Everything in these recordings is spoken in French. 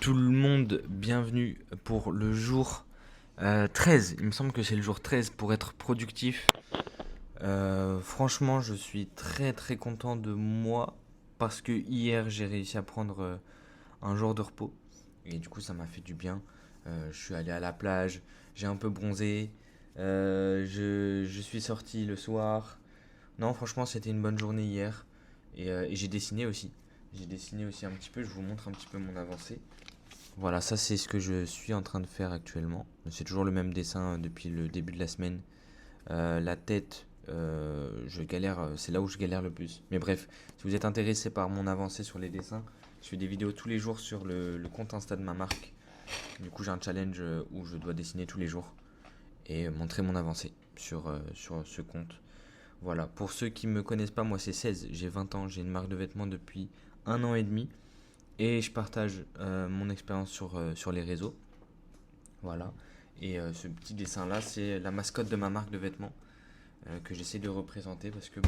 Tout le monde, bienvenue pour le jour 13. Il me semble que c'est le jour 13 pour être productif. Franchement, je suis très très content de moi parce que hier j'ai réussi à prendre un jour de repos et du coup ça m'a fait du bien. Je suis allé à la plage, j'ai un peu bronzé, je suis sorti le soir. Non, franchement, c'était une bonne journée hier et j'ai dessiné aussi. J'ai dessiné aussi un petit peu, je vous montre un petit peu mon avancée. Voilà, ça c'est ce que je suis en train de faire actuellement. C'est toujours le même dessin depuis le début de la semaine. La tête, je galère, c'est là où je galère le plus. Mais bref, si vous êtes intéressé par mon avancée sur les dessins, je fais des vidéos tous les jours sur le compte Insta de ma marque. Du coup, j'ai un challenge où je dois dessiner tous les jours et montrer mon avancée sur ce compte. Voilà, pour ceux qui ne me connaissent pas, moi c'est 16, j'ai 20 ans, j'ai une marque de vêtements depuis un an et demi. Et je partage mon expérience sur les réseaux. Voilà. Et ce petit dessin-là, c'est la mascotte de ma marque de vêtements que j'essaie de représenter parce que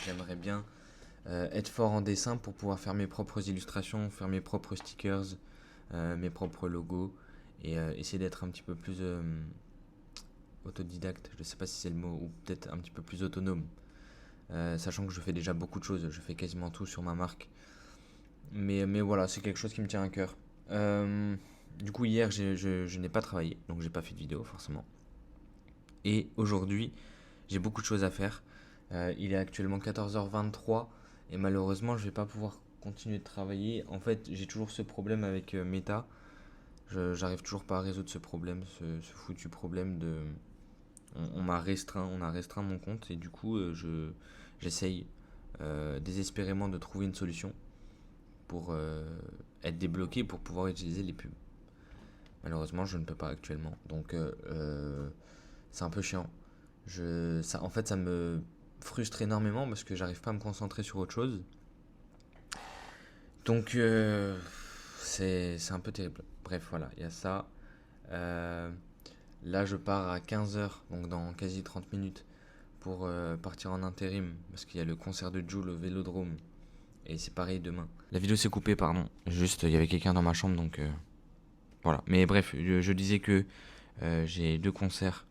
j'aimerais bien être fort en dessin pour pouvoir faire mes propres illustrations, faire mes propres stickers, mes propres logos et essayer d'être un petit peu plus autodidacte. Je ne sais pas si c'est le mot, ou peut-être un petit peu plus autonome. Sachant que je fais déjà beaucoup de choses, je fais quasiment tout sur ma marque. Mais voilà, c'est quelque chose qui me tient à cœur. Euh, du coup, hier, je n'ai pas travaillé, donc j'ai pas fait de vidéo forcément. Et aujourd'hui, j'ai beaucoup de choses à faire. Il est actuellement 14h23 et malheureusement, je vais pas pouvoir continuer de travailler. En fait, j'ai toujours ce problème avec Meta. J'arrive toujours pas à résoudre ce problème, ce foutu problème de. On m'a restreint, on a restreint mon compte et du coup, j'essaye désespérément de trouver une solution pour être débloqué pour pouvoir utiliser les pubs. Malheureusement, je ne peux pas actuellement. Donc, c'est un peu chiant. En fait, ça me frustre énormément parce que j'arrive pas à me concentrer sur autre chose. Donc, c'est un peu terrible. Bref, voilà, il y a ça. Euh, Là, je pars à 15h, donc dans quasi 30 minutes, pour partir en intérim parce qu'il y a le concert de Jul au Vélodrome. Et c'est pareil demain. La vidéo s'est coupée, pardon. Juste, il y avait quelqu'un dans ma chambre, donc voilà. Mais bref, je disais que j'ai deux concerts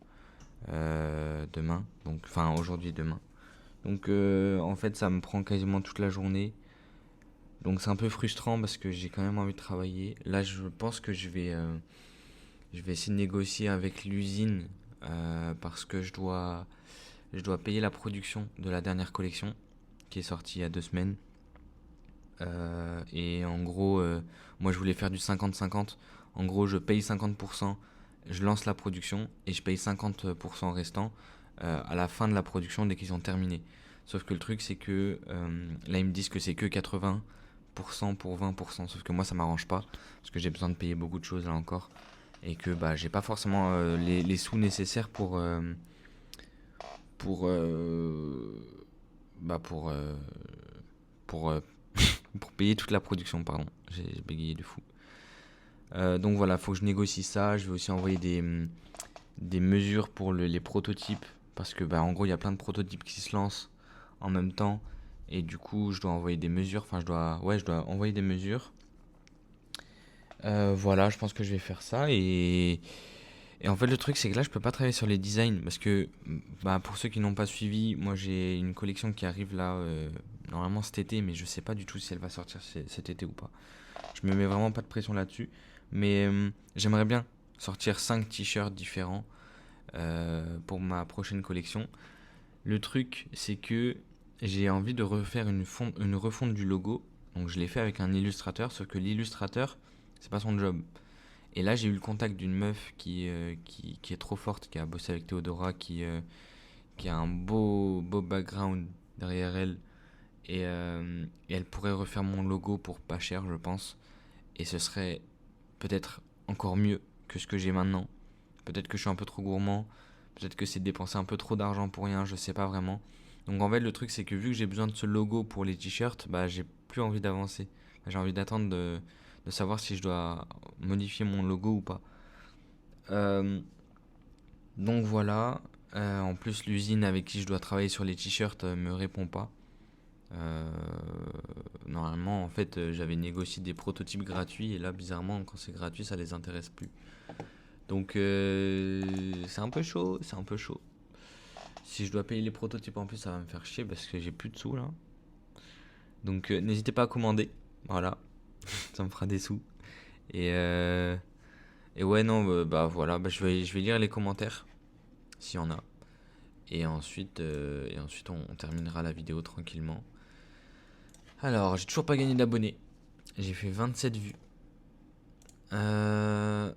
demain, donc enfin aujourd'hui et demain. Donc en fait, ça me prend quasiment toute la journée. Donc c'est un peu frustrant parce que j'ai quand même envie de travailler. Là, je pense que je vais essayer de négocier avec l'usine parce que je dois payer la production de la dernière collection qui est sortie il y a 2 semaines. Et en gros, moi je voulais faire du 50-50. En gros, je paye 50%, je lance la production et je paye 50% restant à la fin de la production dès qu'ils ont terminé. Sauf que le truc, c'est que là, ils me disent que c'est que 80% pour 20%. Sauf que moi, ça m'arrange pas parce que j'ai besoin de payer beaucoup de choses là encore et que j'ai pas forcément les sous nécessaires pour, bah, pour, euh, pour, euh, pour payer toute la production, pardon. J'ai bégayé de fou. Donc voilà, faut que je négocie ça. Je vais aussi envoyer des mesures pour les prototypes. Parce que en gros, il y a plein de prototypes qui se lancent en même temps. Et du coup, je dois envoyer des mesures. Enfin, je dois envoyer des mesures. Voilà, je pense que je vais faire ça. Et en fait, le truc, c'est que là, je peux pas travailler sur les designs. Parce que, pour ceux qui n'ont pas suivi, moi, j'ai une collection qui arrive là, normalement cet été. Mais je sais pas du tout si elle va sortir cet été ou pas. Je me mets vraiment pas de pression là-dessus. Mais j'aimerais bien sortir 5 t-shirts différents pour ma prochaine collection. Le truc, c'est que j'ai envie de refaire une refonte du logo. Donc je l'ai fait avec un illustrateur, sauf que l'illustrateur, c'est pas son job. Et là, j'ai eu le contact d'une meuf qui est trop forte, qui a bossé avec Theodora, qui a un beau background derrière elle. Et elle pourrait refaire mon logo pour pas cher, je pense. Et ce serait peut-être encore mieux que ce que j'ai maintenant. Peut-être que je suis un peu trop gourmand. Peut-être que c'est de dépenser un peu trop d'argent pour rien, je sais pas vraiment. Donc en fait, le truc, c'est que vu que j'ai besoin de ce logo pour les t-shirts, j'ai plus envie d'avancer. J'ai envie d'attendre de savoir si je dois modifier mon logo ou pas. Euh, donc voilà. En plus, l'usine avec qui je dois travailler sur les t-shirts me répond pas. Euh, Normalement, en fait, j'avais négocié des prototypes gratuits et là, bizarrement, quand c'est gratuit, ça les intéresse plus. Donc, c'est un peu chaud, c'est un peu chaud. Si je dois payer les prototypes en plus, ça va me faire chier parce que j'ai plus de sous là. Donc, n'hésitez pas à commander. Voilà, ça me fera des sous. Et, et ouais, non, bah voilà, bah, je vais lire les commentaires s'il y en a. Et ensuite on terminera la vidéo tranquillement. Alors, j'ai toujours pas gagné d'abonnés. J'ai fait 27 vues. Euh,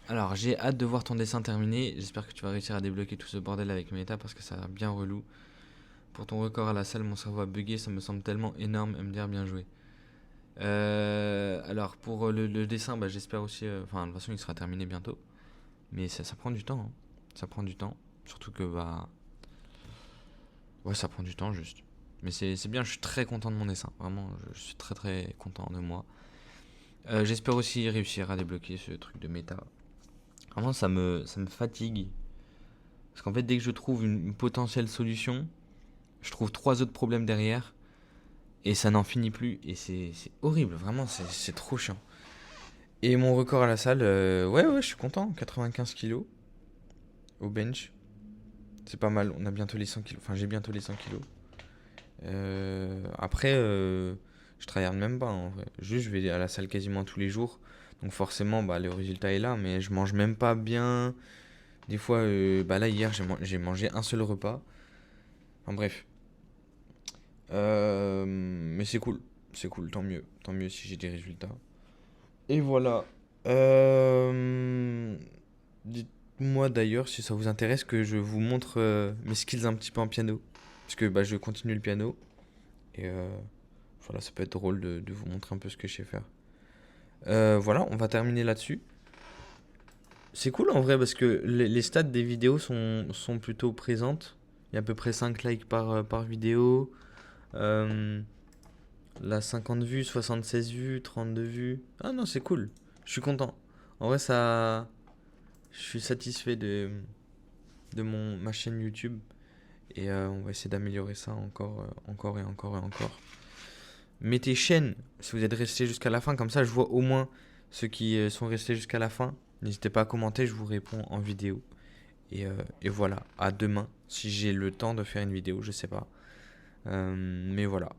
Alors, j'ai hâte de voir ton dessin terminé. J'espère que tu vas réussir à débloquer tout ce bordel avec Meta parce que ça a l'air bien relou. Pour ton record à la salle, mon cerveau a bugué. Ça me semble tellement énorme. MDR, bien joué. Alors, pour le dessin, bah, j'espère aussi. Enfin, de toute façon, il sera terminé bientôt. Mais ça prend du temps, hein. Ça prend du temps. Surtout que, bah. Ouais, ça prend du temps, juste. Mais c'est bien, je suis très content de mon dessin. Vraiment, je suis très très content de moi. J'espère aussi réussir à débloquer ce truc de méta. Vraiment, ça me fatigue. Parce qu'en fait, dès que je trouve une potentielle solution, je trouve trois autres problèmes derrière. Et ça n'en finit plus. Et c'est horrible, vraiment, c'est trop chiant. Et mon record à la salle, ouais, je suis content. 95 kilos au bench. C'est pas mal, on a bientôt les 100 kilos. Enfin, j'ai bientôt les 100 kilos. Après, je travaille même pas en vrai. Juste, je vais à la salle quasiment tous les jours. Donc forcément, bah, le résultat est là. Mais je mange même pas bien. Des fois, bah là, hier, j'ai mangé un seul repas. Enfin bref. Mais c'est cool. C'est cool, tant mieux. Tant mieux si j'ai des résultats. Et voilà. Dites-moi d'ailleurs si ça vous intéresse que je vous montre mes skills un petit peu en piano. Parce que bah, je continue le piano. Et voilà, ça peut être drôle de vous montrer un peu ce que je sais faire. Voilà, on va terminer là-dessus. C'est cool en vrai parce que les stats des vidéos sont plutôt présentes. Il y a à peu près 5 likes par vidéo. Euh, Là, 50 vues, 76 vues, 32 vues. Ah non, c'est cool. Je suis content. En vrai, ça. Je suis satisfait de ma chaîne YouTube. Et on va essayer d'améliorer ça encore, encore et encore et encore. Mettez chaîne si vous êtes resté jusqu'à la fin. Comme ça, je vois au moins ceux qui sont restés jusqu'à la fin. N'hésitez pas à commenter, je vous réponds en vidéo. Et voilà, à demain. Si j'ai le temps de faire une vidéo, je sais pas. Mais voilà.